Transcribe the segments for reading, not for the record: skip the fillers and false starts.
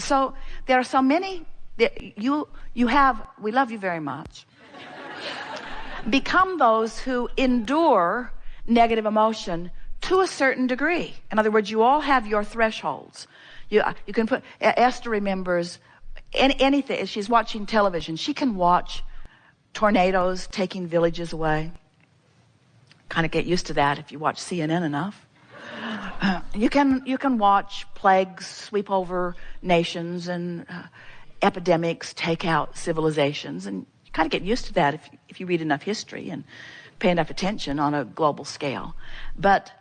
So there are so many, you have, we love you very much. Become those who endure negative emotion to a certain degree. In other words, you all have your thresholds. You can put, Esther remembers anything. As she's watching television, she can watch tornadoes taking villages away. Kind of get used to that if you watch CNN enough. You can watch plagues sweep over nations and epidemics take out civilizations, and you kind of get used to that if you read enough history and pay enough attention on a global scale. But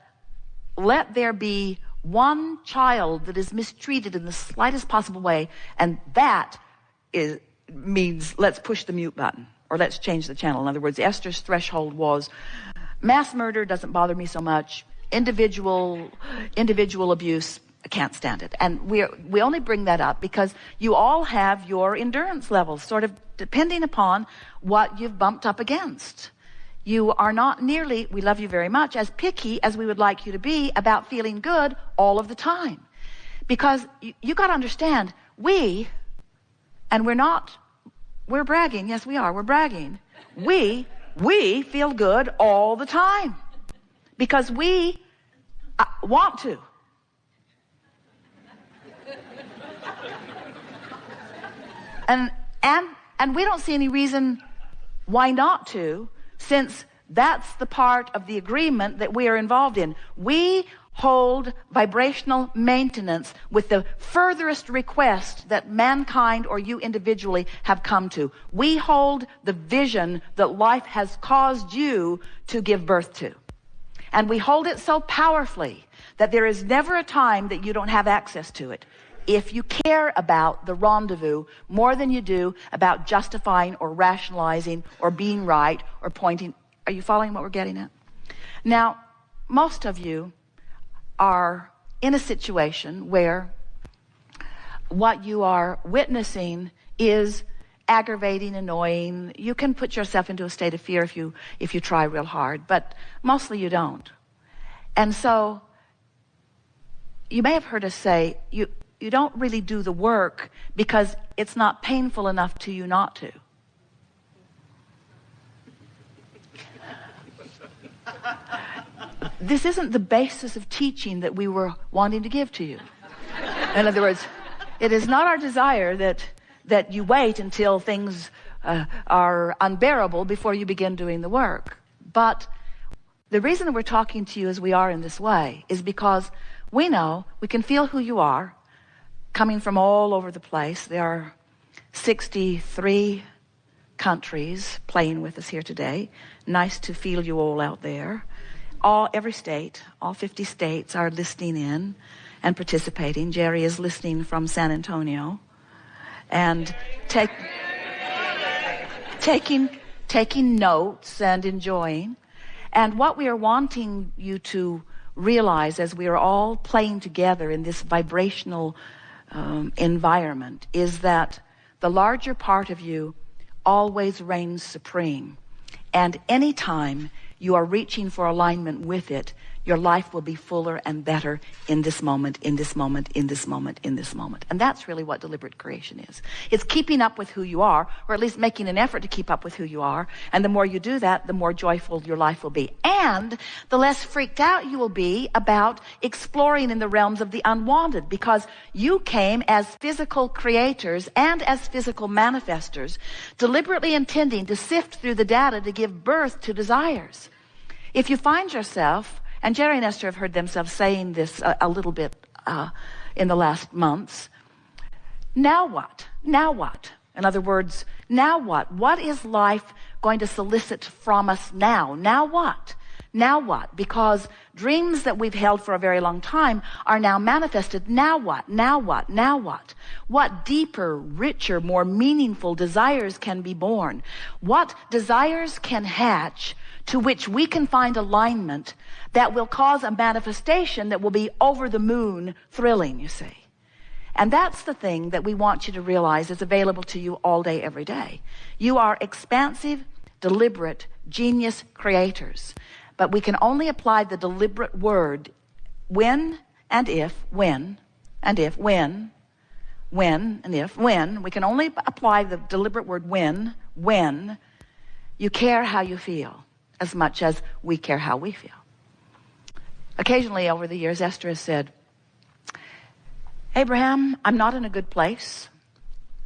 let there be one child that is mistreated in the slightest possible way, and that means let's push the mute button, or let's change the channel. In other words, Esther's threshold was mass murder doesn't bother me so much. Individual abuse, I can't stand it. And we only bring that up because you all have your endurance levels, sort of depending upon what you've bumped up against. You are not nearly, we love you very much, as picky as we would like you to be about feeling good all of the time. Because you got to understand, we're bragging. Yes, we are. We're bragging. We feel good all the time because we want to. And we don't see any reason why not to, since that's the part of the agreement that we are involved in. We hold vibrational maintenance with the furthest request that mankind or you individually have come to. We hold the vision that life has caused you to give birth to. And we hold it so powerfully that there is never a time that you don't have access to it. If you care about the rendezvous more than you do about justifying or rationalizing or being right or pointing. Are you following what we're getting at? Now, most of you are in a situation where what you are witnessing is aggravating, annoying. You can put yourself into a state of fear if you try real hard, but mostly you don't. And so you may have heard us say, you don't really do the work because it's not painful enough to you not to. This isn't the basis of teaching that we were wanting to give to you. In other words, it is not our desire that you wait until things are unbearable before you begin doing the work. But the reason that we're talking to you as we are in this way is because we know, we can feel who you are coming from all over the place. There are 63 countries playing with us here today. Nice to feel you all out there. Every state, all 50 states are listening in and participating. Jerry is listening from San Antonio and taking notes and enjoying. And what we are wanting you to realize as we are all playing together in this vibrational environment is that the larger part of you always reigns supreme. And anytime you are reaching for alignment with it, your life will be fuller and better in this moment, in this moment, in this moment, in this moment. And that's really what deliberate creation is. It's keeping up with who you are, or at least making an effort to keep up with who you are. And the more you do that, the more joyful your life will be. And the less freaked out you will be about exploring in the realms of the unwanted, because you came as physical creators and as physical manifestors, deliberately intending to sift through the data to give birth to desires. If you find yourself, and Jerry and Esther have heard themselves saying this a little bit in the last months. Now what? Now what? In other words, now what? What is life going to solicit from us now? Now what? Now what? Because dreams that we've held for a very long time are now manifested. Now what? Now what? Now what? What deeper, richer, more meaningful desires can be born? What desires can hatch to which we can find alignment that will cause a manifestation that will be over the moon thrilling, you see. And that's the thing that we want you to realize is available to you all day, every day. You are expansive, deliberate, genius creators. But we can only apply the deliberate word when when and if, when, we can only apply the deliberate word when you care how you feel as much as we care how we feel. Occasionally over the years, Esther has said, Abraham, I'm not in a good place,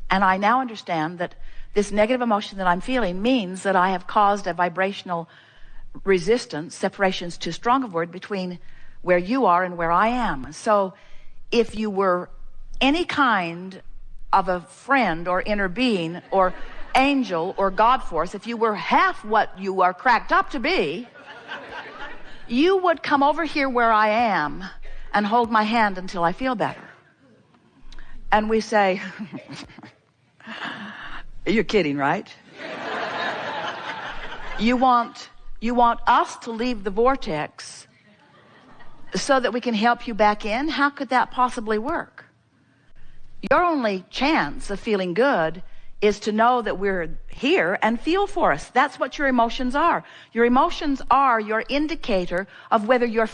and I now understand that this negative emotion that I'm feeling means that I have caused a vibrational resistance, separation's too strong a word, between where you are and where I am. So if you were any kind of a friend or inner being or angel or God force, if you were half what you are cracked up to be, you would come over here where I am and hold my hand until I feel better. And we say, you're kidding, right? You want us to leave the vortex so that we can help you back in? How could that possibly work? Your only chance of feeling good is to know that we're here and feel for us. That's what your emotions are. Your emotions are your indicator of whether your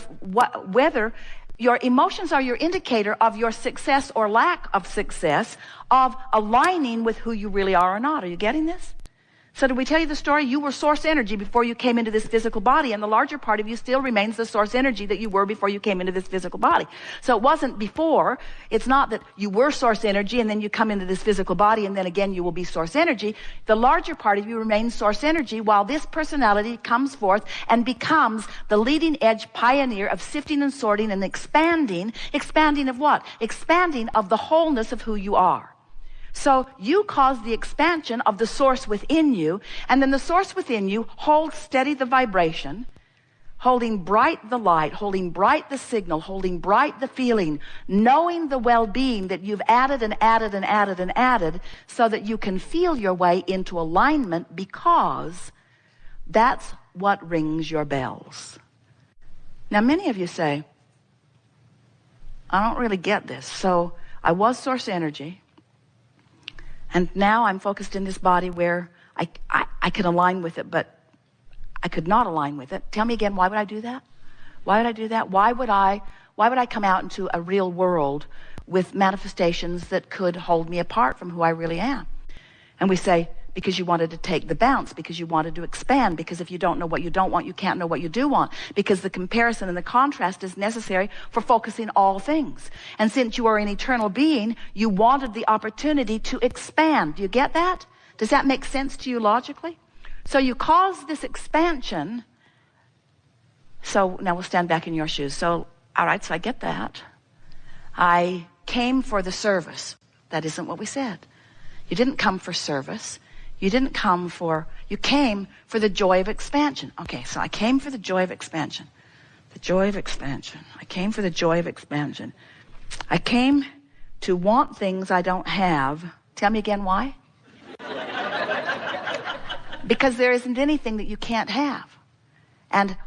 emotions are your indicator of your success or lack of success, of aligning with who you really are or not. Are you getting this? So did we tell you the story? You were source energy before you came into this physical body, and the larger part of you still remains the source energy that you were before you came into this physical body. So it wasn't before. It's not that you were source energy and then you come into this physical body and then again you will be source energy. The larger part of you remains source energy while this personality comes forth and becomes the leading edge pioneer of sifting and sorting and expanding. Expanding of what? Expanding of the wholeness of who you are. So you cause the expansion of the source within you, and then the source within you holds steady the vibration, holding bright the light, holding bright the signal, holding bright the feeling, knowing the well-being that you've added and added and added and added so that you can feel your way into alignment, because that's what rings your bells. Now, many of you say, I don't really get this. So I was source energy, and now I'm focused in this body where I can align with it, but I could not align with it. Tell me again, why would I do that? Why would I do that? Why would I come out into a real world with manifestations that could hold me apart from who I really am? And we say, because you wanted to take the bounce, because you wanted to expand, because if you don't know what you don't want, you can't know what you do want, because the comparison and the contrast is necessary for focusing all things. And since you are an eternal being, you wanted the opportunity to expand. Do you get that? Does that make sense to you logically? So you cause this expansion. So now we'll stand back in your shoes. So, all right, so I get that. I came for the service. That isn't what we said. You didn't come for service. You came for the joy of expansion. Okay, so I came for the joy of expansion. The joy of expansion. I came for the joy of expansion. I came to want things I don't have. Tell me again why? Because there isn't anything that you can't have. And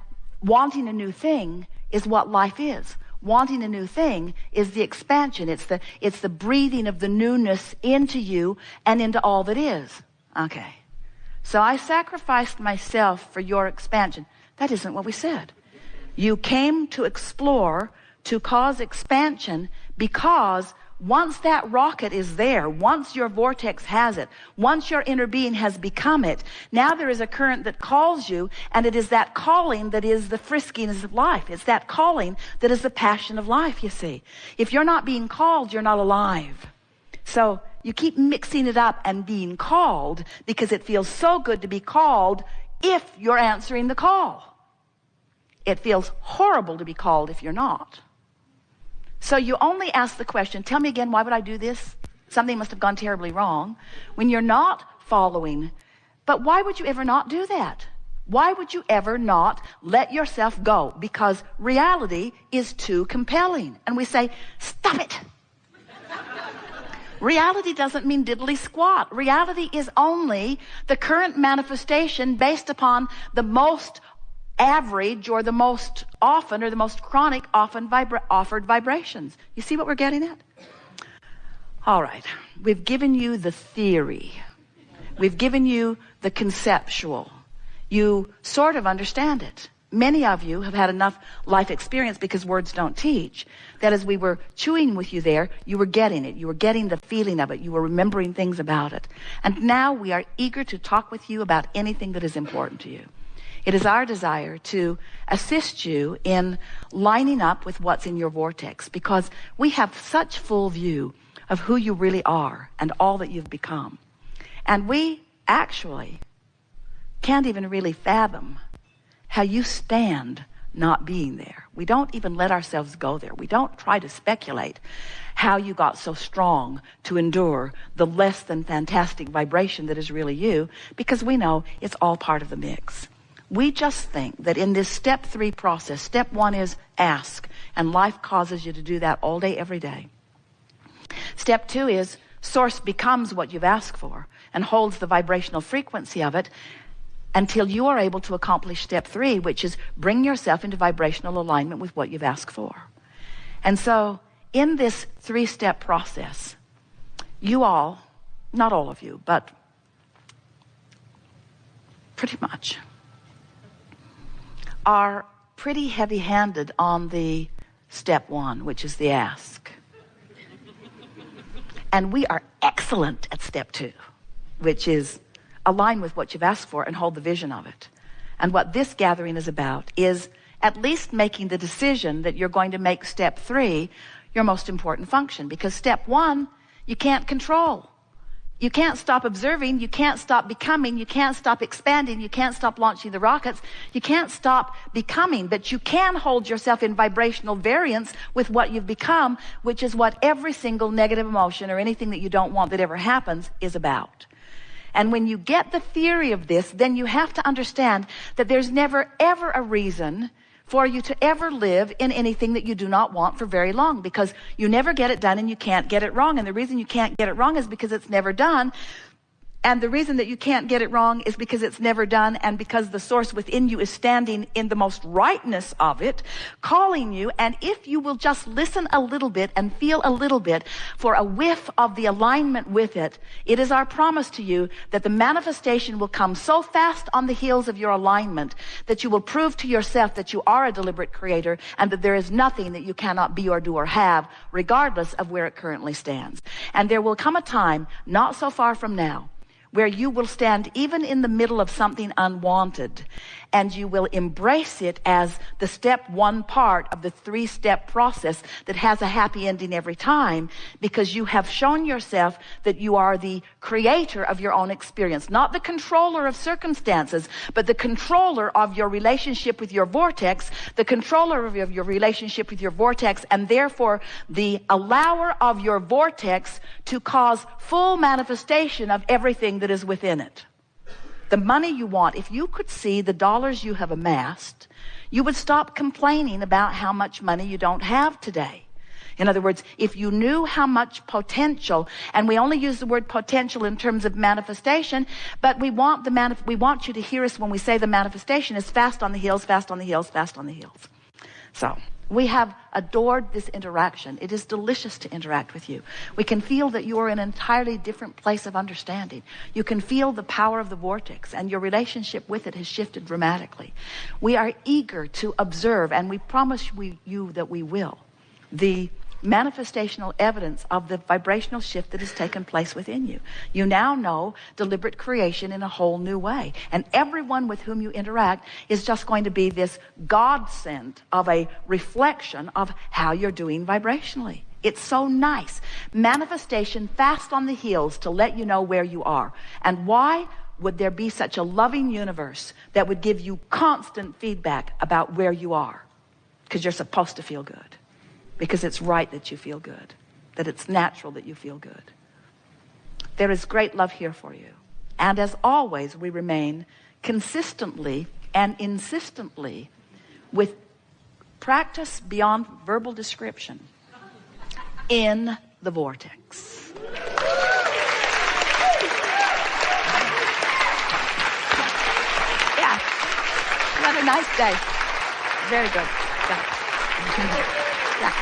wanting a new thing is what life is. Wanting a new thing is the expansion. It's the breathing of the newness into you and into all that is. Okay. So I sacrificed myself for your expansion. That isn't what we said. You came to explore, to cause expansion, because once that rocket is there, once your vortex has it, once your inner being has become it, now there is a current that calls you, and it is that calling that is the friskiness of life. It's that calling that is the passion of life, you see. If you're not being called, you're not alive. So you keep mixing it up and being called because it feels so good to be called if you're answering the call. It feels horrible to be called if you're not. So you only ask the question, tell me again, why would I do this? Something must have gone terribly wrong. When you're not following, but why would you ever not do that? Why would you ever not let yourself go? Because reality is too compelling. And we say, stop it. Reality doesn't mean diddly squat. Reality is only the current manifestation based upon the most average or the most often or the most chronic often offered vibrations. You see what we're getting at? All right. We've given you the theory. We've given you the conceptual. You sort of understand it. many of you have had enough life experience, because words don't teach, that as we were chewing with you there, you were getting it. You were getting the feeling of it. You were remembering things about it. And now we are eager to talk with you about anything that is important to you. It is our desire to assist you in lining up with what's in your vortex, because we have such full view of who you really are and all that you've become. And we actually can't even really fathom how you stand not being there. We don't even let ourselves go there. We don't try to speculate how you got so strong to endure the less than fantastic vibration that is really you, because we know it's all part of the mix. We just think that in this step 3 process, step 1 is ask, and life causes you to do that all day, every day. Step 2 is source becomes what you've asked for and holds the vibrational frequency of it until you are able to accomplish step 3, which is bring yourself into vibrational alignment with what you've asked for. And so in this 3-step process, you all, not all of you, but pretty much, are pretty heavy-handed on the step 1, which is the ask. And we are excellent at step 2, which is align with what you've asked for and hold the vision of it. And what this gathering is about is at least making the decision that you're going to make step 3 your most important function, because step 1 you can't control. You can't stop observing, you can't stop becoming, you can't stop expanding, you can't stop launching the rockets, you can't stop becoming, but you can hold yourself in vibrational variance with what you've become, which is what every single negative emotion or anything that you don't want that ever happens is about. And when you get the theory of this, then you have to understand that there's never ever a reason for you to ever live in anything that you do not want for very long, because you never get it done and you can't get it wrong. And the reason you can't get it wrong is because it's never done. And the reason that you can't get it wrong is because it's never done, and because the source within you is standing in the most rightness of it, calling you. And if you will just listen a little bit and feel a little bit for a whiff of the alignment with it, it is our promise to you that the manifestation will come so fast on the heels of your alignment that you will prove to yourself that you are a deliberate creator, and that there is nothing that you cannot be or do or have, regardless of where it currently stands. And there will come a time, not so far from now, where you will stand even in the middle of something unwanted, and you will embrace it as the step 1 part of the 3-step process that has a happy ending every time, because you have shown yourself that you are the creator of your own experience, not the controller of circumstances, but the controller of your relationship with your vortex, the controller of your relationship with your vortex, and therefore the allower of your vortex to cause full manifestation of everything that is within it. The money you want, if you could see the dollars you have amassed, you would stop complaining about how much money you don't have today. In other words, if you knew how much potential, and we only use the word potential in terms of manifestation, but we want you to hear us when we say the manifestation is fast on the heels, fast on the heels, fast on the heels. So we have adored this interaction. It is delicious to interact with you. We can feel that you are in an entirely different place of understanding. You can feel the power of the vortex, and your relationship with it has shifted dramatically. We are eager to observe, and we promise you that we will, the manifestational evidence of the vibrational shift that has taken place within you. You now know deliberate creation in a whole new way. And everyone with whom you interact is just going to be this godsend of a reflection of how you're doing vibrationally. It's so nice. Manifestation fast on the heels to let you know where you are. And why would there be such a loving universe that would give you constant feedback about where you are? Because you're supposed to feel good. Because it's right that you feel good, that it's natural that you feel good. There is great love here for you. And as always, we remain consistently and insistently, with practice beyond verbal description, in the vortex. Yeah. Have a nice day. Very good. Yeah. Yeah.